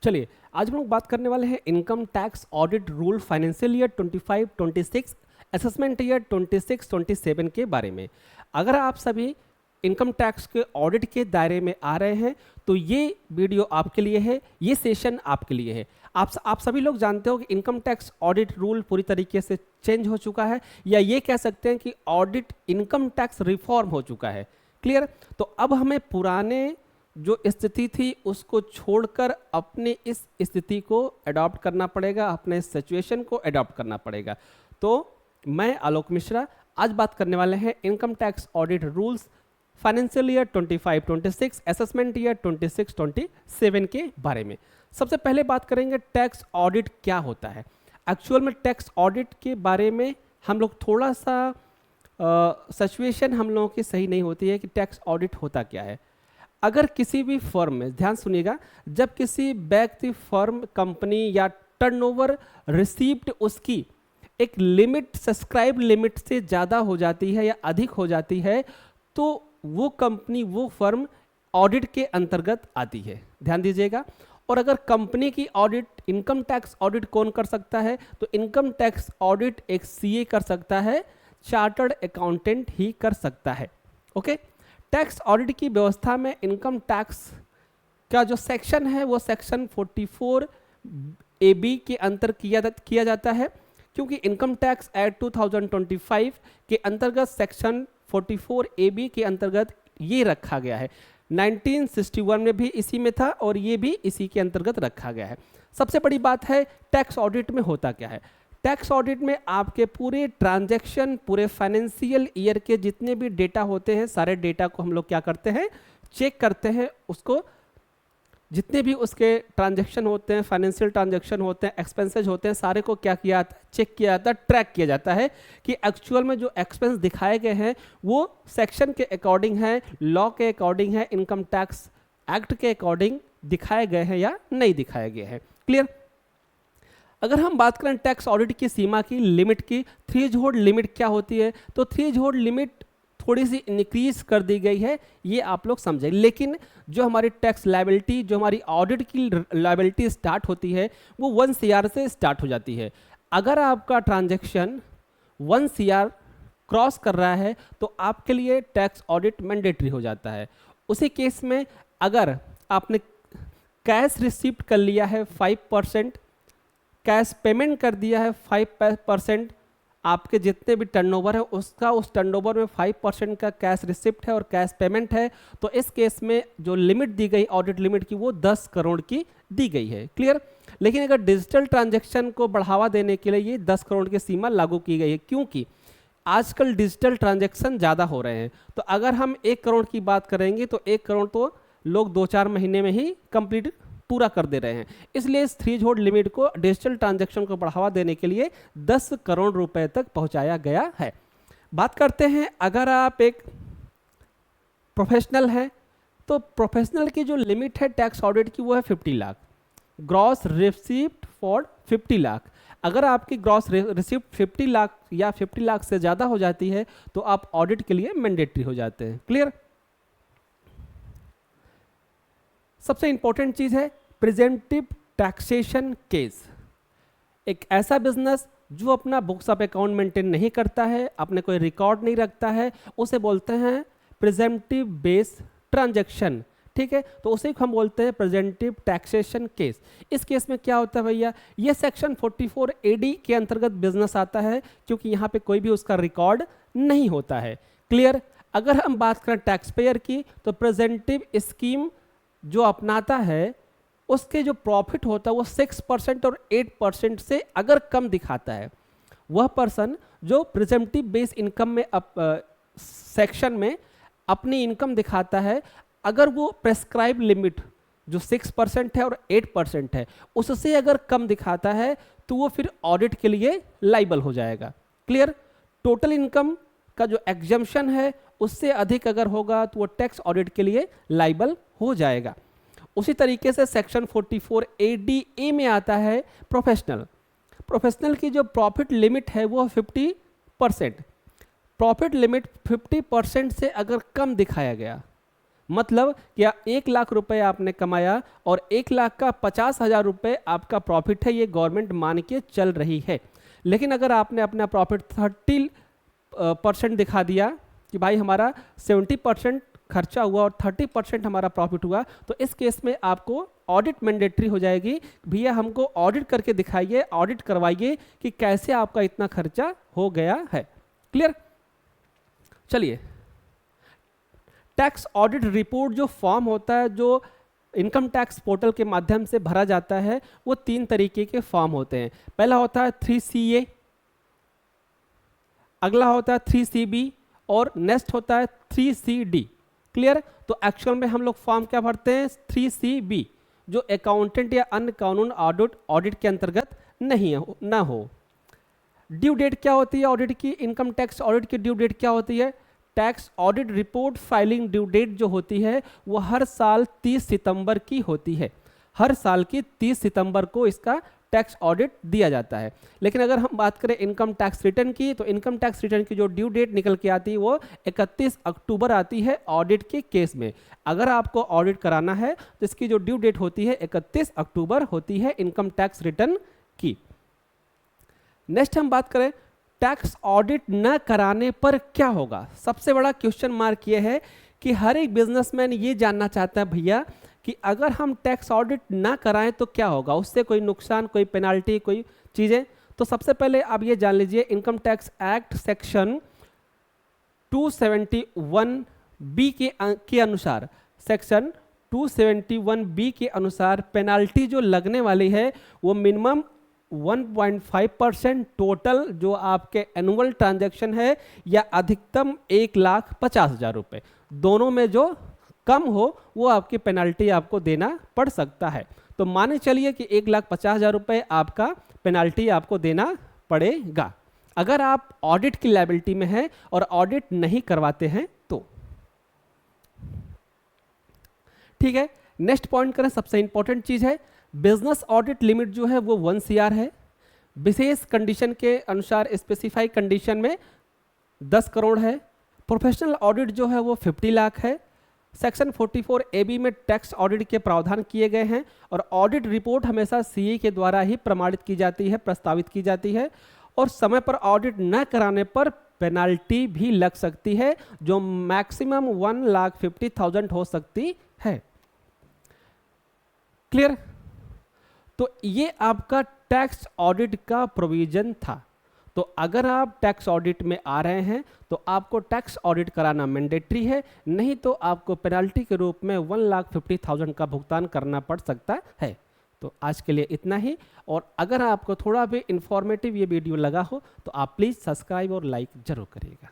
चलिए आज हम लोग बात करने वाले हैं income tax audit rule financial year 25-26 assessment year 26-27 के बारे में। अगर आप सभी इनकम टैक्स के ऑडिट के दायरे में आ रहे हैं तो ये वीडियो आपके लिए है, ये सेशन आपके लिए है। आप सभी लोग जानते हो कि इनकम टैक्स ऑडिट रूल पूरी तरीके से चेंज हो चुका है, या ये कह सकते हैं कि ऑडिट इनकम टैक्स रिफॉर्म हो चुका है। क्लियर? तो अब हमें पुराने जो स्थिति थी उसको छोड़कर अपने इस स्थिति को अडॉप्ट करना पड़ेगा, अपने सिचुएशन को अडॉप्ट करना पड़ेगा। तो मैं आलोक मिश्रा आज बात करने वाले हैं income tax audit rules financial year 25-26 assessment year 26-27 के बारे में। सबसे पहले बात करेंगे टैक्स ऑडिट क्या होता है। एक्चुअल में टैक्स ऑडिट के बारे में हम लोग थोड़ा सा सिचुएशन हम लोगों की सही नहीं होती है कि टैक्स ऑडिट होता क्या है। अगर किसी भी फर्म में, ध्यान सुनिएगा, जब किसी व्यक्ति, फर्म, कंपनी या टर्नओवर रिसीव्ड उसकी एक लिमिट, सब्सक्राइब लिमिट से ज़्यादा हो जाती है या अधिक हो जाती है, तो वो कंपनी, वो फर्म ऑडिट के अंतर्गत आती है। ध्यान दीजिएगा। और अगर कंपनी की ऑडिट, इनकम टैक्स ऑडिट कौन कर सकता है? तो इनकम टैक्स ऑडिट एक सीए कर सकता है, चार्टर्ड अकाउंटेंट ही कर सकता है। ओके। टैक्स ऑडिट की व्यवस्था में इनकम टैक्स का जो सेक्शन है वो सेक्शन 44 AB के अंतर किया जाता है, क्योंकि इनकम टैक्स एक्ट 2025 के अंतर्गत सेक्शन 44 AB के अंतर्गत ये रखा गया है। 1961 में भी इसी में था और ये भी इसी के अंतर्गत रखा गया है। सबसे बड़ी बात है टैक्स ऑडिट में होता क्या है। टैक्स ऑडिट में आपके पूरे ट्रांजैक्शन, पूरे फाइनेंशियल ईयर के जितने भी डेटा होते हैं, सारे डेटा को हम लोग क्या करते हैं, चेक करते हैं। उसको जितने भी उसके ट्रांजैक्शन होते हैं, फाइनेंशियल ट्रांजैक्शन होते हैं, एक्सपेंसेज होते हैं, सारे को क्या किया जाता है, चेक किया जाता है, ट्रैक किया जाता है कि एक्चुअल में जो एक्सपेंस दिखाए गए हैं वो सेक्शन के अकॉर्डिंग है, लॉ के अकॉर्डिंग है, इनकम टैक्स एक्ट के अकॉर्डिंग दिखाए गए हैं या नहीं दिखाए गए हैं। क्लियर? अगर हम बात करें टैक्स ऑडिट की सीमा की, लिमिट की, थ्रेशोल्ड लिमिट क्या होती है, तो थ्रेशोल्ड लिमिट थोड़ी सी इंक्रीज कर दी गई है, ये आप लोग समझें। लेकिन जो हमारी टैक्स लायबिलिटी, जो हमारी ऑडिट की लायबिलिटी स्टार्ट होती है वो 1 CR से स्टार्ट हो जाती है। अगर आपका ट्रांजैक्शन 1 CR क्रॉस कर रहा है तो आपके लिए टैक्स ऑडिट मैंडेटरी हो जाता है। उसी केस में अगर आपने कैश रिसीप्ट कर लिया है 5%, कैश पेमेंट कर दिया है 5%, आपके जितने भी टर्नओवर है उसका, उस टर्नओवर में 5% का कैश रिसिप्ट है और कैश पेमेंट है, तो इस केस में जो लिमिट दी गई ऑडिट लिमिट की वो 10 करोड़ की दी गई है। क्लियर? लेकिन अगर डिजिटल ट्रांजैक्शन को बढ़ावा देने के लिए ये 10 करोड़ की सीमा लागू की गई है, क्योंकि आजकल डिजिटल ट्रांजैक्शन ज़्यादा हो रहे हैं। तो अगर हम 1 करोड़ की बात करेंगे तो 1 करोड़ तो लोग 2-4 महीने में ही कंप्लीट पूरा कर दे रहे हैं। इसलिए इस थ्रेशोल्ड लिमिट को डिजिटल ट्रांजैक्शन को बढ़ावा देने के लिए 10 करोड़ रुपए तक पहुंचाया गया है। बात करते हैं, अगर आप एक प्रोफेशनल हैं तो प्रोफेशनल की जो लिमिट है टैक्स ऑडिट की वो है 50 lakh, gross receipt for 50 lakh. अगर आपकी ग्रॉस रिसिप्ट 50 लाख या 50 लाख से ज़्यादा हो जाती है तो आप ऑडिट के लिए मैंडेटरी हो जाते हैं। क्लियर? सबसे इंपॉर्टेंट चीज़ है प्रिजेंटिव टैक्सेशन केस। एक ऐसा बिजनेस जो अपना बुक्स ऑफ अकाउंट मेंटेन नहीं करता है, अपने कोई रिकॉर्ड नहीं रखता है, उसे बोलते हैं प्रिजेंटिव बेस ट्रांजैक्शन। ठीक है? तो उसे हम बोलते हैं प्रेजेंटिव टैक्सेशन केस। इस केस में क्या होता है भैया, ये सेक्शन 44 AD के अंतर्गत बिजनेस आता है, क्योंकि यहाँ पे कोई भी उसका रिकॉर्ड नहीं होता है। क्लियर? अगर हम बात करें टैक्स पेयर की तो प्रेजेंटिव स्कीम जो अपनाता है उसके जो प्रॉफिट होता है वो 6% और 8% से अगर कम दिखाता है, वह पर्सन जो प्रिजेंटिव बेस इनकम में सेक्शन में अपनी इनकम दिखाता है, अगर वो प्रेस्क्राइब लिमिट जो 6% है और 8% है उससे अगर कम दिखाता है तो वो फिर ऑडिट के लिए लाइबल हो जाएगा। क्लियर? टोटल इनकम का जो एग्जम्पशन है उससे अधिक अगर होगा तो वो टैक्स ऑडिट के लिए लाइबल हो जाएगा। उसी तरीके से सेक्शन 44 ADA में आता है प्रोफेशनल। प्रोफेशनल की जो प्रॉफिट लिमिट है वो 50%। प्रॉफिट लिमिट 50% से अगर कम दिखाया गया मतलब क्या 1 लाख रुपए आपने कमाया और 1 लाख का 50,000 रुपये आपका प्रॉफिट है, ये गवर्नमेंट मान के चल रही है। लेकिन अगर आपने अपना प्रॉफिट 30% दिखा दिया कि भाई हमारा 70% खर्चा हुआ और 30% हमारा प्रॉफिट हुआ, तो इस केस में आपको ऑडिट मैंडेटरी हो जाएगी। भैया हमको ऑडिट करके दिखाइए, ऑडिट करवाइए कि कैसे आपका इतना खर्चा हो गया है। क्लियर? चलिए, टैक्स ऑडिट रिपोर्ट जो फॉर्म होता है, जो इनकम टैक्स पोर्टल के माध्यम से भरा जाता है, वो 3 तरीके के फॉर्म होते हैं। पहला होता है 3CA, अगला होता है 3CB और नेक्स्ट होता है 3CD। क्लियर? तो एक्चुअल में हम लोग फॉर्म क्या भरते हैं? 3CB, जो अकाउंटेंट या अन्य कानून ऑडिट के अंतर्गत नहीं हो। ड्यू डेट क्या होती है ऑडिट की? इनकम टैक्स ऑडिट की ड्यू डेट क्या होती है? Tax audit report filing due date जो होती है वो हर साल 30 सितंबर की होती है। हर साल की 30 सितंबर को इसका टैक्स ऑडिट दिया जाता है। लेकिन अगर हम बात करें इनकम टैक्स रिटर्न की, तो इनकम टैक्स रिटर्न की जो ड्यू डेट निकल के आती है वो 31 अक्टूबर आती है ऑडिट के केस में। अगर आपको ऑडिट कराना है तो इसकी जो ड्यू डेट होती है 31 अक्टूबर होती है इनकम टैक्स रिटर्न की। नेक्स्ट हम बात करें टैक्स ऑडिट न कराने पर क्या होगा। सबसे बड़ा क्वेश्चन मार्क ये है कि हर एक बिजनेसमैन ये जानना चाहता है भैया कि अगर हम टैक्स ऑडिट ना कराएं तो क्या होगा, उससे कोई नुकसान, कोई पेनाल्टी, कोई चीज़ें। तो सबसे पहले आप ये जान लीजिए, income tax act section 271B के अनुसार, सेक्शन 271B के अनुसार पेनाल्टी जो लगने वाली है वो मिनिमम 1.5% टोटल जो आपके एनुअल ट्रांजैक्शन है, या अधिकतम 1,50,000 रुपये, दोनों में जो कम हो वो आपकी पेनाल्टी आपको देना पड़ सकता है। तो माने चलिए कि 1,50,000 रुपये आपका पेनाल्टी आपको देना पड़ेगा अगर आप ऑडिट की लायबिलिटी में हैं और ऑडिट नहीं करवाते हैं तो। ठीक है, नेक्स्ट पॉइंट करें। सबसे इंपॉर्टेंट चीज है, बिजनेस ऑडिट लिमिट जो है वो 1 CR है। विशेष कंडीशन के अनुसार स्पेसिफाई कंडीशन में 10 करोड़ है। प्रोफेशनल ऑडिट जो है वो 50 लाख है। सेक्शन 44AB में टैक्स ऑडिट के प्रावधान किए गए हैं और ऑडिट रिपोर्ट हमेशा CA के द्वारा ही प्रमाणित की जाती है, प्रस्तावित की जाती है, और समय पर ऑडिट न कराने पर पेनाल्टी भी लग सकती है जो मैक्सिमम 1,50,000 हो सकती है। क्लियर? तो ये आपका टैक्स ऑडिट का प्रोविजन था। तो अगर आप टैक्स ऑडिट में आ रहे हैं तो आपको टैक्स ऑडिट कराना मैंडेटरी है, नहीं तो आपको पेनाल्टी के रूप में 1,50,000 का भुगतान करना पड़ सकता है। तो आज के लिए इतना ही, और अगर आपको थोड़ा भी इंफॉर्मेटिव ये वीडियो लगा हो तो आप प्लीज़ सब्सक्राइब और लाइक जरूर करिएगा।